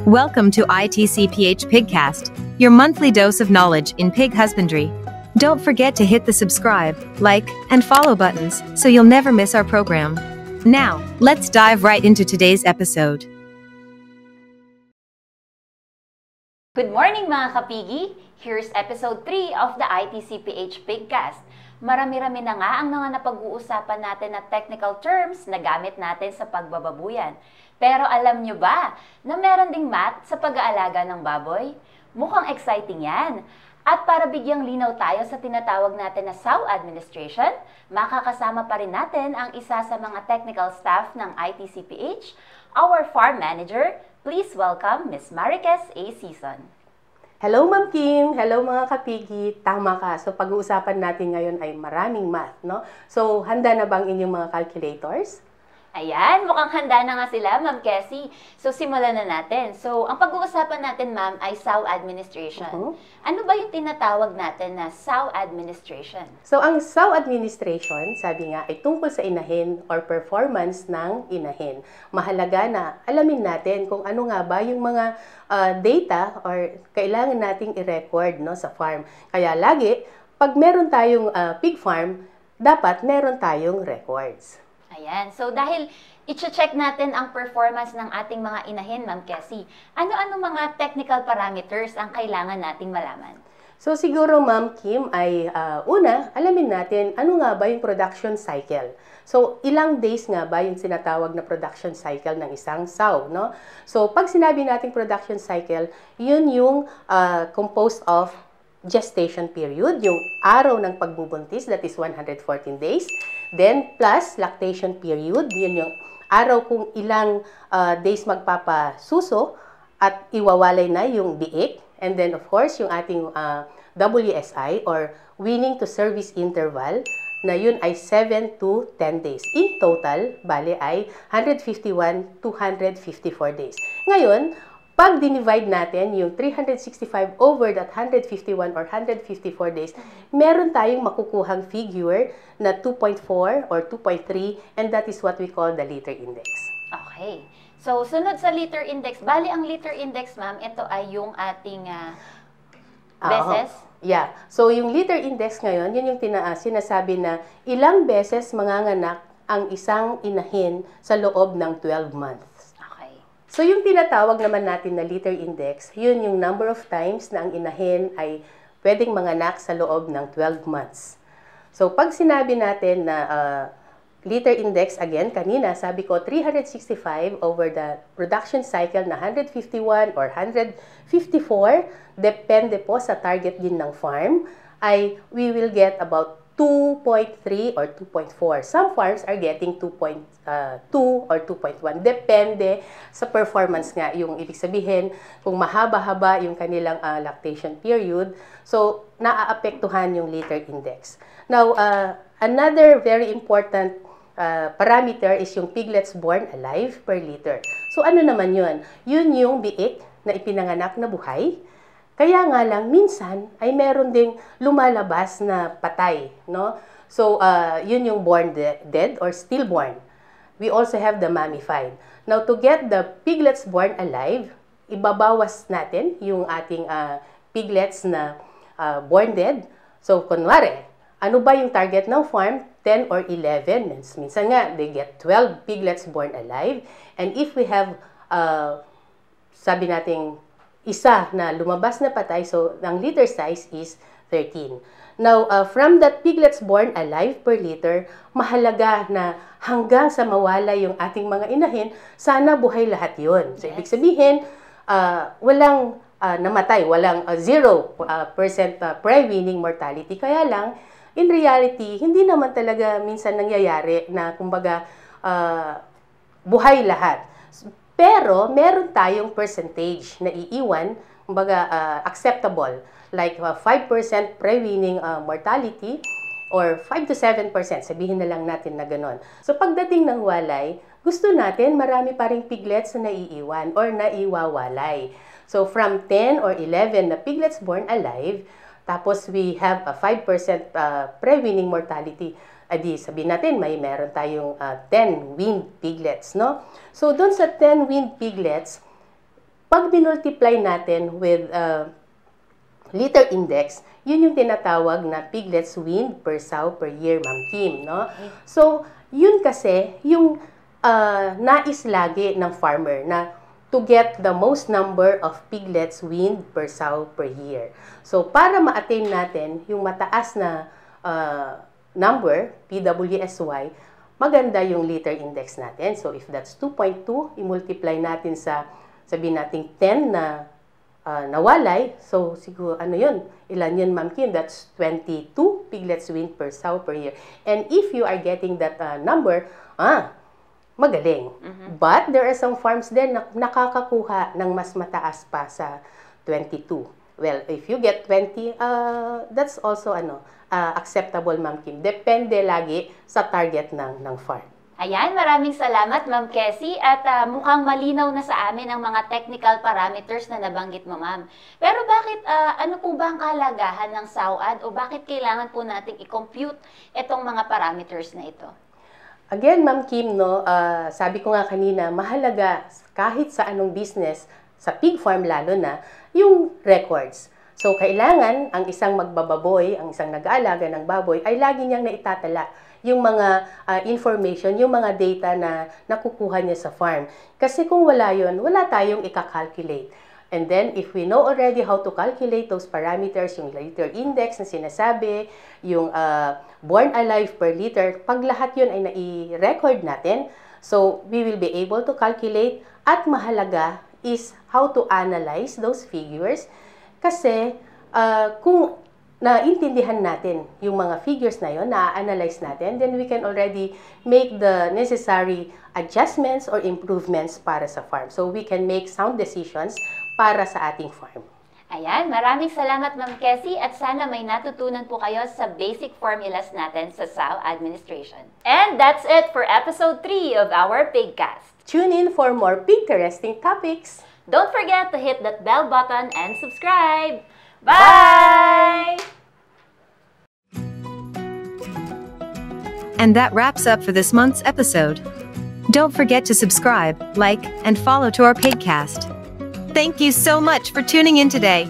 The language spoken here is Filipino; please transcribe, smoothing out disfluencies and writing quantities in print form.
Welcome to ITCPH Pigcast, your monthly dose of knowledge in pig husbandry. Don't forget to hit the subscribe, like, and follow buttons so you'll never miss our program. Now, let's dive right into today's episode. Good morning mga kapigi! Here's episode 3 of the ITCPH Pigcast. Marami-rami na nga ang mga napag-uusapan natin na technical terms na gamit natin sa pagbababuyan. Pero alam nyo ba na meron ding math sa pag-aalaga ng baboy? Mukhang exciting yan! At para bigyang linaw tayo sa tinatawag natin na sow administration, makakasama pa rin natin ang isa sa mga technical staff ng ITCPH, our farm manager. Please welcome Ms. Mariques A. Season. Hello Ma'am Kim! Hello mga kapigi! Tama ka. So pag-uusapan natin ngayon ay maraming math, no? So handa na bang inyong mga calculators? Ayan, mukhang handa na nga sila, Ma'am Kessie. So, simulan na natin. So, ang pag-uusapan natin, Ma'am, ay sow administration. Ano ba yung tinatawag natin na sow administration? So, ang sow administration, sabi nga, ay tungkol sa inahin or performance ng inahin. Mahalaga na alamin natin kung ano nga ba yung mga data or kailangan nating i-record, no, sa farm. Kaya lagi, pag meron tayong pig farm, dapat meron tayong records. Ayan. So, dahil i-check natin ang performance ng ating mga inahin, Ma'am Kessie, ano-ano mga technical parameters ang kailangan nating malaman? So, siguro, Ma'am Kim, ay una, alamin natin ano nga ba yung production cycle. So, ilang days nga ba yung sinatawag na production cycle ng isang sow, no? So, pag sinabi nating production cycle, yun yung composed of gestation period, yung araw ng pagbubuntis, that is 114 days. Then, plus lactation period, yun yung araw kung ilang days magpapasuso at iwawalay na yung biik. And then, of course, yung ating WSI or weaning to service interval, na yun ay 7 to 10 days. In total, bale ay 151 to 154 days. Ngayon, pag dinivide natin yung 365 over that 151 or 154 days, meron tayong makukuhang figure na 2.4 or 2.3, and that is what we call the litter index. Okay. So, sunod sa litter index, bali ang litter index, ma'am, ito ay yung ating beses? Yeah. So, yung litter index ngayon, yun yung sinasabi na ilang beses manganganak ang isang inahin sa loob ng 12 months. So, yung tinatawag naman natin na litter index, yun yung number of times na ang inahin ay pwedeng manganak sa loob ng 12 months. So, pag sinabi natin na litter index, again, kanina, sabi ko 365 over the production cycle na 151 or 154, depende po sa target din ng farm, ay we will get about 2.3 or 2.4. Some farms are getting 2.2 or 2.1. Depende sa performance nga. Yung ibig sabihin, kung mahaba-haba yung kanilang lactation period, so naaapektuhan yung litter index. Now, another very important parameter is yung piglets born alive per liter. So ano naman yun? Yun yung biik na ipinanganak na buhay. Kaya nga lang, minsan ay meron ding lumalabas na patay, no? So, yun yung born dead or stillborn. We also have the mummified. Now, to get the piglets born alive, ibabawas natin yung ating piglets na born dead. So, kunwari, ano ba yung target ng farm? 10 or 11. Minsan nga, they get 12 piglets born alive. And if we have, sabi nating, isa na lumabas na patay, so ang litter size is 13. Now, from that piglets born alive per liter, mahalaga na hanggang sa mawala yung ating mga inahin, sana buhay lahat yun. So, ibig sabihin, walang namatay, walang 0% pre-weaning mortality. Kaya lang, in reality, hindi naman talaga minsan nangyayari na, kumbaga, buhay lahat. Pero, meron tayong percentage na iiwan, kumbaga, acceptable, like 5% pre-weaning mortality or 5 to 7%, sabihin na lang natin na gano'n. So, pagdating ng walay, gusto natin marami pa ring piglets na naiiwan or naiwawalay. So, from 10 or 11 na piglets born alive, tapos we have a 5% pre-weaning mortality, adi sabihin natin meron tayong 10 weaned piglets, no? So doon sa 10 weaned piglets, Pag binultiply natin with litter index, yun yung tinatawag na piglets weaned per sow per year, Ma'am Kim, no? So, yun kasi yung nais lagi ng farmer na to get the most number of piglets weaned per sow per year. So, para ma-attain natin yung mataas na number, PWSY, maganda yung litter index natin. So, if that's 2.2, i-multiply natin sa, sabihin natin 10 na nawalay. So, siguro, ano yun? Ilan yun, Ma'am Kim? That's 22 piglets weaned per sow per year. And if you are getting that number, magaling. But there are some farms din na nakakakuha ng mas mataas pa sa 22. Well, if you get 20, that's also acceptable, Ma'am Kim. Depende lagi sa target ng farm. Ayan, maraming salamat, Ma'am Kessie. At mukhang malinaw na sa amin ang mga technical parameters na nabanggit mo, Ma'am. Pero bakit, ano po ba ang kahalagahan ng SAWAD o bakit kailangan po nating i-compute itong mga parameters na ito? Again, Ma'am Kim, no, sabi ko nga kanina, mahalaga kahit sa anong business, sa pig farm lalo na, yung records. So, kailangan ang isang magbababoy, ang isang nag-aalaga ng baboy, ay lagi niyang naitatala yung mga information, yung mga data na nakukuha niya sa farm. Kasi kung wala yun, wala tayong ika-calculate. And then, if we know already how to calculate those parameters, yung litter index na sinasabi, yung born alive per liter, pag lahat yun ay nai-record natin, so we will be able to calculate. At mahalaga is how to analyze those figures. Kasi kung naintindihan natin yung mga figures na yun, na-analyze natin, then we can already make the necessary adjustments or improvements para sa farm. So we can make sound decisions para sa ating farm. Ayan, maraming salamat, Ma'am Kessie, at sana may natutunan po kayo sa basic formulas natin sa sow administration. And that's it for episode 3 of our Pigcast. Tune in for more pig-interesting topics. Don't forget to hit that bell button and subscribe. Bye! And that wraps up for this month's episode. Don't forget to subscribe, like, and follow to our Pigcast. Thank you so much for tuning in today.